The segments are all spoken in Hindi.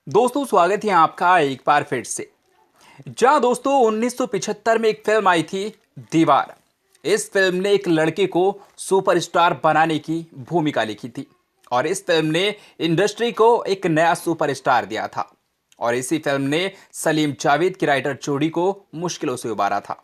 दोस्तों स्वागत है आपका एक बार फिर से। जहां दोस्तों 1975 में एक फिल्म आई थी दीवार। इस फिल्म ने एक लड़के को सुपरस्टार बनाने की भूमिका लिखी थी और इस फिल्म ने इंडस्ट्री को एक नया सुपरस्टार दिया था। और इसी फिल्म ने सलीम जावेद की राइटर जोड़ी को मुश्किलों से उबारा था।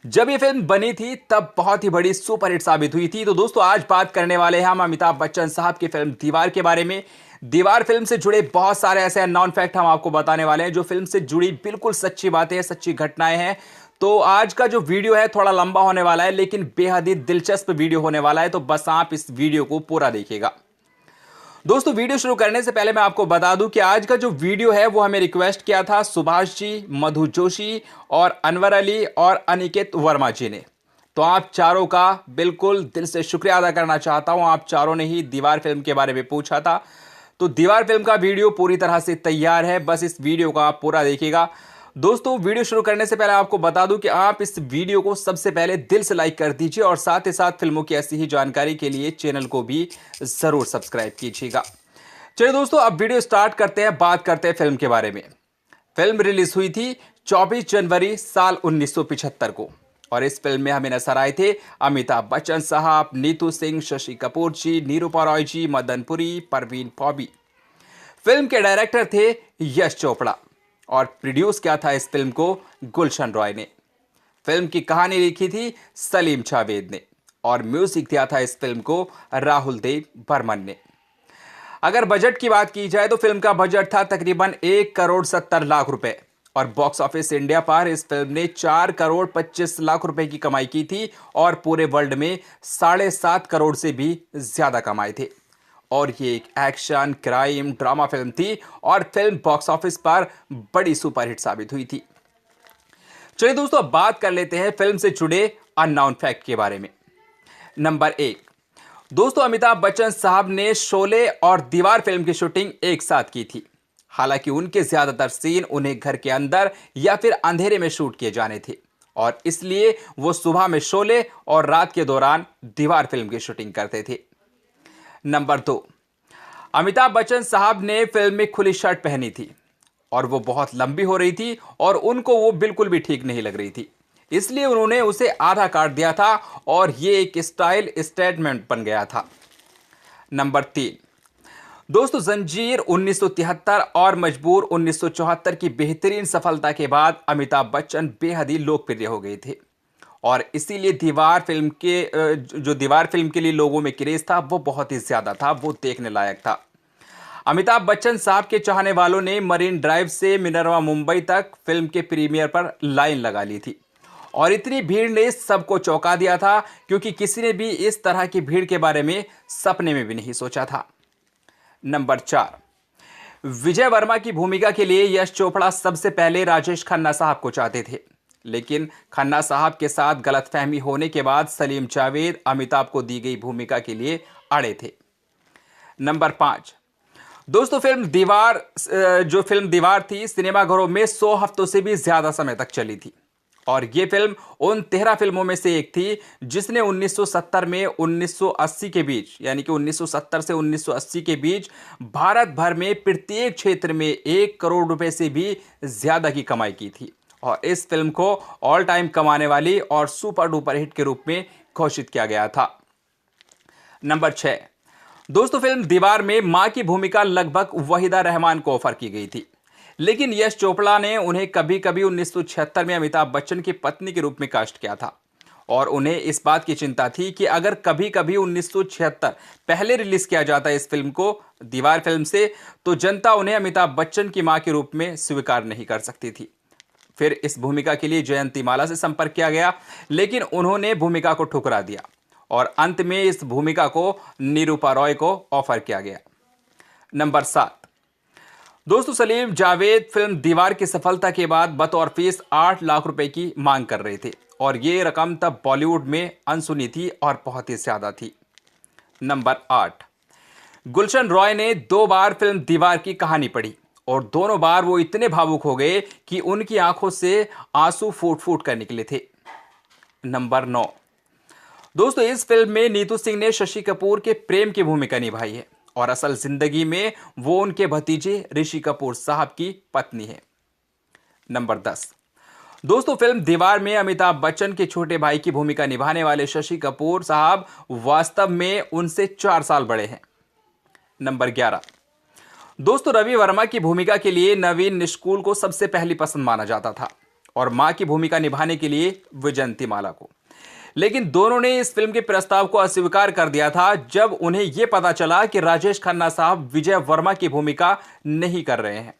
जब ये फिल्म बनी थी तब बहुत ही बड़ी सुपरहिट साबित हुई थी। तो दोस्तों आज बात करने वाले हैं हम अमिताभ बच्चन साहब की फिल्म दीवार के बारे में। दीवार फिल्म से जुड़े बहुत सारे ऐसे नॉन फैक्ट हम आपको बताने वाले हैं जो फिल्म से जुड़ी बिल्कुल सच्ची बातें हैं, सच्ची घटनाएं हैं। तो आज का जो वीडियो है थोड़ा लंबा होने वाला है लेकिन बेहद ही दिलचस्प वीडियो होने वाला है, तो बस आप इस वीडियो को पूरा देखिएगा। दोस्तों वीडियो शुरू करने से पहले मैं आपको बता दूं कि आज का जो वीडियो है वो हमें रिक्वेस्ट किया था सुभाष जी, मधु जोशी और अनवर अली और अनिकेत वर्मा जी ने। तो आप चारों का बिल्कुल दिल से शुक्रिया अदा करना चाहता हूं। आप चारों ने ही दीवार फिल्म के बारे में पूछा था। तो दीवार फिल्म का वीडियो पूरी तरह से तैयार है, बस इस वीडियो को आप पूरा देखिएगा। दोस्तों वीडियो शुरू करने से पहले आपको बता दूं कि आप इस वीडियो को सबसे पहले दिल से लाइक कर दीजिए और साथ ही साथ फिल्मों की ऐसी ही जानकारी के लिए चैनल को भी जरूर सब्सक्राइब कीजिएगा। चलिए दोस्तों अब वीडियो स्टार्ट करते हैं, बात करते हैं फिल्म के बारे में। फिल्म रिलीज हुई थी 24 जनवरी साल 1975 को और इस फिल्म में हमें नजर आए थे अमिताभ बच्चन साहब, नीतू सिंह, शशि कपूर जी, निरूपा रॉय जी, मदन पुरी, परवीन पॉबी। फिल्म के डायरेक्टर थे यश चोपड़ा और प्रोड्यूस किया था इस फिल्म को गुलशन रॉय ने। फिल्म की कहानी लिखी थी सलीम जावेद ने और म्यूजिक दिया था इस फिल्म को राहुल देव बर्मन ने। अगर बजट की बात की जाए तो फिल्म का बजट था तकरीबन 1 करोड़ 70 लाख रुपए और बॉक्स ऑफिस इंडिया पर इस फिल्म ने 4 करोड़ 25 लाख रुपए की कमाई की थी और पूरे वर्ल्ड में 7.5 करोड़ से भी ज्यादा कमाए थे। और ये एक एक्शन क्राइम ड्रामा फिल्म थी और फिल्म बॉक्स ऑफिस पर बड़ी सुपरहिट साबित हुई थी। चलिए दोस्तों अब बात कर लेते हैं फिल्म से जुड़े अननोन फैक्ट के बारे में। नंबर 1, दोस्तों अमिताभ बच्चन साहब ने शोले और दीवार फिल्म की शूटिंग एक साथ की थी। हालांकि उनके ज्यादातर सीन उन्हें घर के अंदर या फिर अंधेरे में शूट किए जाने थे और इसलिए वो सुबह में शोले और रात के दौरान दीवार फिल्म की शूटिंग करते थे। नंबर 2, अमिताभ बच्चन साहब ने फिल्म में खुली शर्ट पहनी थी और वो बहुत लंबी हो रही थी और उनको वो बिल्कुल भी ठीक नहीं लग रही थी, इसलिए उन्होंने उसे आधा काट दिया था और ये एक स्टाइल स्टेटमेंट बन गया था। नंबर 3, दोस्तों जंजीर 1973 और मजबूर 1974 की बेहतरीन सफलता के बाद अमिताभ बच्चन बेहद ही लोकप्रिय हो गए थे और इसीलिए दीवार फिल्म के जो दीवार फिल्म के लिए लोगों में क्रेज था वो बहुत ही ज्यादा था, वो देखने लायक था। अमिताभ बच्चन साहब के चाहने वालों ने मरीन ड्राइव से मिनर्वा मुंबई तक फिल्म के प्रीमियर पर लाइन लगा ली थी और इतनी भीड़ ने सबको चौंका दिया था क्योंकि किसी ने भी इस तरह की भीड़ के बारे में सपने में भी नहीं सोचा था। नंबर 4, विजय वर्मा की भूमिका के लिए यश चोपड़ा सबसे पहले राजेश खन्ना साहब को चाहते थे, लेकिन खन्ना साहब के साथ गलतफहमी होने के बाद सलीम जावेद अमिताभ को दी गई भूमिका के लिए अड़े थे। नंबर 5, दोस्तों जो फिल्म दीवार थी सिनेमाघरों में 100 हफ्तों से भी ज्यादा समय तक चली थी और ये फिल्म उन 13 फिल्मों में से एक थी जिसने 1970 में 1980 के बीच, यानी कि 1970 से 1980 के बीच भारत भर में प्रत्येक क्षेत्र में 1 करोड़ रुपए से भी ज्यादा की कमाई की थी और इस फिल्म को ऑल टाइम कमाने वाली और सुपर डुपर हिट के रूप में घोषित किया गया था। नंबर 6, दोस्तों फिल्म दीवार में मां की भूमिका लगभग वहीदा रहमान को ऑफर की गई थी, लेकिन यश चोपड़ा ने उन्हें कभी कभी 1976 में अमिताभ बच्चन की पत्नी के रूप में कास्ट किया था और उन्हें इस बात की चिंता थी कि अगर कभी कभी 1976 पहले रिलीज किया जाता इस फिल्म को दीवार फिल्म से तो जनता उन्हें अमिताभ बच्चन की मां के रूप में स्वीकार नहीं कर सकती थी। फिर इस भूमिका के लिए जयंती माला से संपर्क किया गया लेकिन उन्होंने भूमिका को ठुकरा दिया और अंत में इस भूमिका को निरूपा रॉय को ऑफर किया गया। नंबर 7, दोस्तों सलीम जावेद फिल्म दीवार की सफलता के बाद बतौर फीस 8 लाख रुपए की मांग कर रहे थे और ये रकम तब बॉलीवुड में अनसुनी थी और बहुत ही ज्यादा थी। नंबर 8, गुलशन रॉय ने 2 बार फिल्म दीवार की कहानी पढ़ी और दोनों बार वो इतने भावुक हो गए कि उनकी आंखों से आंसू फूट फूट कर निकले थे। नंबर 9, दोस्तों इस फिल्म में नीतू सिंह ने शशि कपूर के प्रेम की भूमिका निभाई है और असल जिंदगी में वो उनके भतीजे ऋषि कपूर साहब की पत्नी है। नंबर 10। दोस्तों, फिल्म दीवार में अमिताभ बच्चन के छोटे भाई की भूमिका निभाने वाले शशि कपूर साहब वास्तव में उनसे 4 साल बड़े हैं। नंबर 11। दोस्तों, रवि वर्मा की भूमिका के लिए नवीन निष्कूल को सबसे पहली पसंद माना जाता था और मां की भूमिका निभाने के लिए विजयंतीमाला को। लेकिन दोनों ने इस फिल्म के प्रस्ताव को अस्वीकार कर दिया था जब उन्हें यह पता चला कि राजेश खन्ना साहब विजय वर्मा की भूमिका नहीं कर रहे हैं।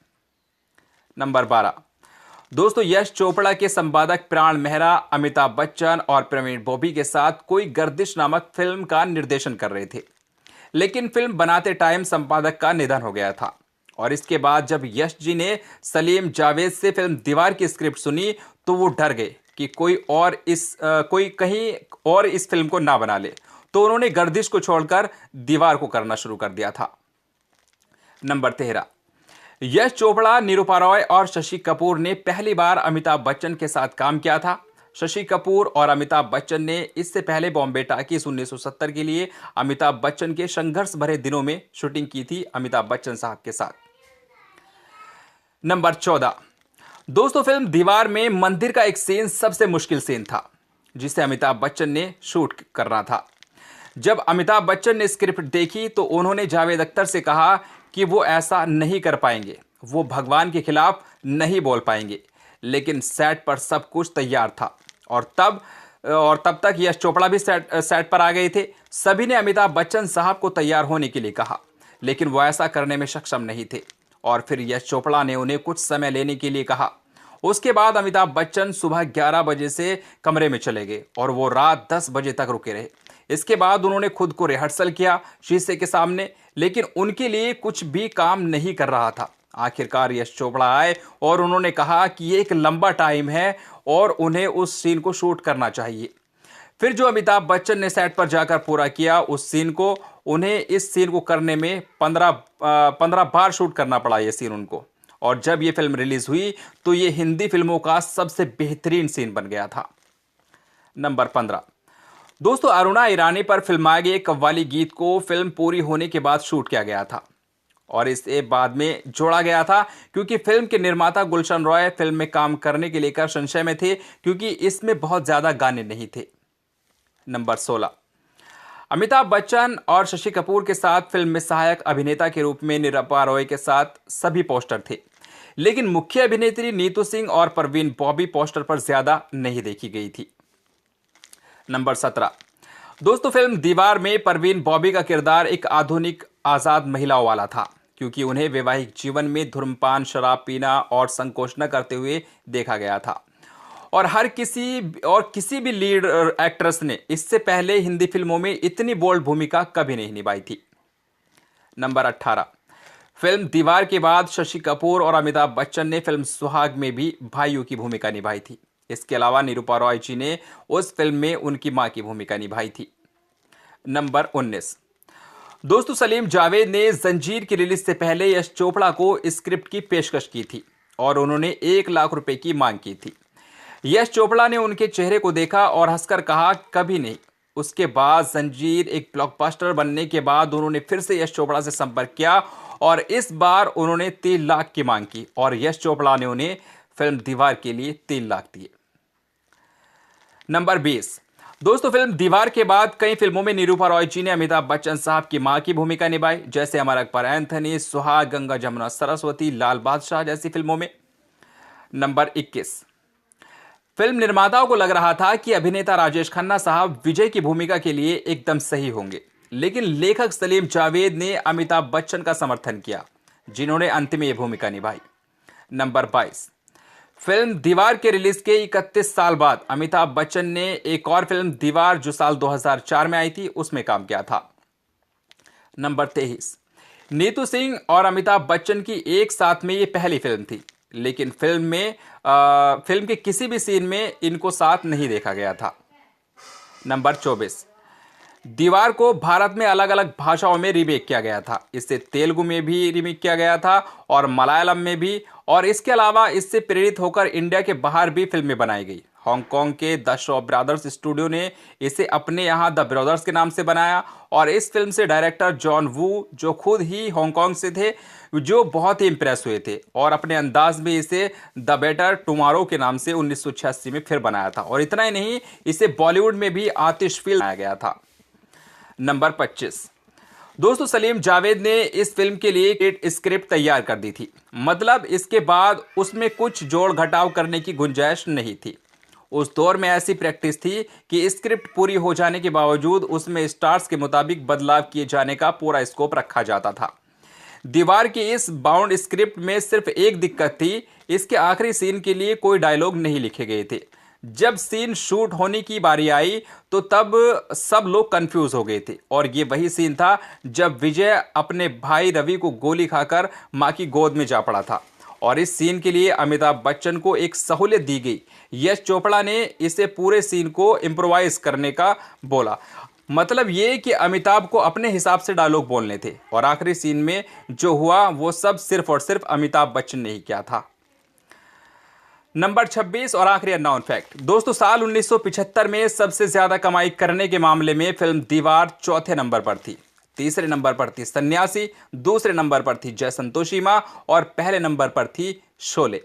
नंबर 12। दोस्तों, यश चोपड़ा के संपादक प्राण मेहरा अमिताभ बच्चन और प्रवीण बॉबी के साथ कोई गर्दिश नामक फिल्म का निर्देशन कर रहे थे, लेकिन फिल्म बनाते टाइम संपादक का निधन हो गया था और इसके बाद जब यश जी ने सलीम जावेद से फिल्म दीवार की स्क्रिप्ट सुनी तो वो डर गए कि कोई कहीं और इस फिल्म को ना बना ले, तो उन्होंने गर्दिश को छोड़कर दीवार को करना शुरू कर दिया था। नंबर 13। यश चोपड़ा, निरूपा रॉय और शशि कपूर ने पहली बार अमिताभ बच्चन के साथ काम किया था। शशि कपूर और अमिताभ बच्चन ने इससे पहले बॉम्बे टाकीज 1970 के लिए अमिताभ बच्चन के संघर्ष भरे दिनों में शूटिंग की थी अमिताभ बच्चन साहब के साथ। नंबर 14। दोस्तों, फिल्म दीवार में मंदिर का एक सीन सबसे मुश्किल सीन था जिसे अमिताभ बच्चन ने शूट करना था। जब अमिताभ बच्चन ने स्क्रिप्ट देखी तो उन्होंने जावेद अख्तर से कहा कि वो ऐसा नहीं कर पाएंगे, वो भगवान के खिलाफ नहीं बोल पाएंगे। लेकिन सेट पर सब कुछ तैयार था और तब तक यश चोपड़ा भी सेट पर आ गए थे। सभी ने अमिताभ बच्चन साहब को तैयार होने के लिए कहा, लेकिन वो ऐसा करने में सक्षम नहीं थे और फिर यश चोपड़ा ने उन्हें कुछ समय लेने के लिए कहा। उसके बाद अमिताभ बच्चन सुबह 11 बजे से कमरे में चले गए और वो रात 10 बजे तक रुके रहे। इसके बाद उन्होंने खुद को रिहर्सल किया शीशे के सामने, लेकिन उनके लिए कुछ भी काम नहीं कर रहा था। आखिरकार यश चोपड़ा आए और उन्होंने कहा कि ये एक लंबा टाइम है और उन्हें उस सीन को शूट करना चाहिए। फिर जो अमिताभ बच्चन ने सेट पर जाकर पूरा किया उस सीन को, उन्हें इस सीन को करने में 15 बार शूट करना पड़ा ये सीन उनको। और जब ये फिल्म रिलीज हुई तो ये हिंदी फिल्मों का सबसे बेहतरीन सीन बन गया था। नंबर 15। दोस्तों, अरुणा ईरानी पर फिल्माए गए कव्वाली गीत को फिल्म पूरी होने के बाद शूट किया गया था और इसे बाद में जोड़ा गया था क्योंकि फिल्म के निर्माता गुलशन रॉय फिल्म में काम करने के लेकर संशय में थे क्योंकि इसमें बहुत ज्यादा गाने नहीं थे। नंबर 16। अमिताभ बच्चन और शशि कपूर के साथ फिल्म में सहायक अभिनेता के रूप में निरूपा रॉय के साथ सभी पोस्टर थे, लेकिन मुख्य अभिनेत्री नीतू सिंह और परवीन बॉबी पोस्टर पर ज्यादा नहीं देखी गई थी। नंबर 17। दोस्तों, फिल्म दीवार में परवीन बॉबी का किरदार एक आधुनिक आजाद महिलाओं वाला था क्योंकि उन्हें वैवाहिक जीवन में धूम्रपान, शराब पीना और संकोच न करते हुए देखा गया था और किसी भी लीड एक्ट्रेस ने इससे पहले हिंदी फिल्मों में इतनी बोल्ड भूमिका कभी नहीं निभाई थी। नंबर 18। फिल्म दीवार के बाद शशि कपूर और अमिताभ बच्चन ने फिल्म सुहाग में भी भाइयों की भूमिका निभाई थी। इसके अलावा निरूपा रॉय जी ने उस फिल्म में उनकी मां की भूमिका निभाई थी। नंबर 19। दोस्तों, सलीम जावेद ने जंजीर की रिलीज से पहले यश चोपड़ा को स्क्रिप्ट की पेशकश की थी और उन्होंने 1 लाख रुपए की मांग की थी। यश चोपड़ा ने उनके चेहरे को देखा और हंसकर कहा, कभी नहीं। उसके बाद जंजीर एक ब्लॉकबस्टर बनने के बाद उन्होंने फिर से यश चोपड़ा से संपर्क किया और इस बार उन्होंने 3 लाख की मांग की और यश चोपड़ा ने उन्हें फिल्म दीवार के लिए 3 लाख दिए। नंबर 20। दोस्तों, फिल्म दीवार के बाद कई फिल्मों में निरूपा रॉय जी ने अमिताभ बच्चन साहब की मां की भूमिका निभाई, जैसे अमर अकबर एंथनी, सुहाग, गंगा जमुना सरस्वती, लाल बादशाह जैसी फिल्मों में। नंबर 21। फिल्म निर्माताओं को लग रहा था कि अभिनेता राजेश खन्ना साहब विजय की भूमिका के लिए एकदम सही होंगे, लेकिन लेखक सलीम जावेद ने अमिताभ बच्चन का समर्थन किया, जिन्होंने अंत में यह भूमिका निभाई। नंबर 22। फिल्म दीवार के रिलीज के 31 साल बाद अमिताभ बच्चन ने एक और फिल्म दीवार जो साल 2004 में आई थी उसमें काम किया था। नंबर 23। नीतू सिंह और अमिताभ बच्चन की एक साथ में ये पहली फिल्म थी, लेकिन फिल्म के किसी भी सीन में इनको साथ नहीं देखा गया था। नंबर 24। दीवार को भारत में अलग अलग भाषाओं में रीमेक किया गया था। इसे तेलुगु में भी रीमेक किया गया था और मलयालम में भी, और इसके अलावा इससे प्रेरित होकर इंडिया के बाहर भी फिल्में बनाई गई। हांगकांग के द शॉ ब्रदर्स स्टूडियो ने इसे अपने यहाँ द ब्रदर्स के नाम से बनाया और इस फिल्म से डायरेक्टर जॉन वू, जो खुद ही हांगकांग से थे, जो बहुत ही इंप्रेस हुए थे और अपने अंदाज में इसे द बेटर टुमारो के नाम से 1986 में फिर बनाया था। और इतना ही नहीं, इसे बॉलीवुड में भी आतिश फिल्म बनाया गया था। नंबर 25 दोस्तों, सलीम जावेद ने इस फिल्म के लिए एक स्क्रिप्ट तैयार कर दी थी। मतलब इसके बाद उसमें कुछ जोड़ घटाव करने की गुंजाइश नहीं थी। उस दौर में ऐसी प्रैक्टिस थी कि स्क्रिप्ट पूरी हो जाने के बावजूद उसमें स्टार्स के मुताबिक बदलाव किए जाने का पूरा स्कोप रखा जाता था। दीवार की इस बाउंड स्क्रिप्ट में सिर्फ एक दिक्कत थी, इसके आखिरी सीन के लिए कोई डायलॉग नहीं लिखे गए थे। जब सीन शूट होने की बारी आई तो तब सब लोग कंफ्यूज हो गए थे और ये वही सीन था जब विजय अपने भाई रवि को गोली खाकर मां की गोद में जा पड़ा था और इस सीन के लिए अमिताभ बच्चन को एक सहूलियत दी गई। यश चोपड़ा ने इसे पूरे सीन को इम्प्रोवाइज करने का बोला। मतलब ये कि अमिताभ को अपने हिसाब से डायलॉग बोलने थे और आखिरी सीन में जो हुआ वो सब सिर्फ और सिर्फ अमिताभ बच्चन ने ही किया था। नंबर 26 और आखिरी अननोन फैक्ट दोस्तों, साल 1975 में सबसे ज्यादा कमाई करने के मामले में फिल्म दीवार चौथे नंबर पर थी। तीसरे नंबर पर थी सन्यासी, दूसरे नंबर पर थी जय संतोषी मां और पहले नंबर पर थी शोले।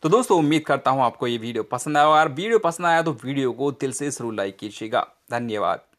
तो दोस्तों, उम्मीद करता हूं आपको ये वीडियो पसंद आया। और वीडियो पसंद आया तो वीडियो को दिल से जरूर लाइक कीजिएगा। धन्यवाद।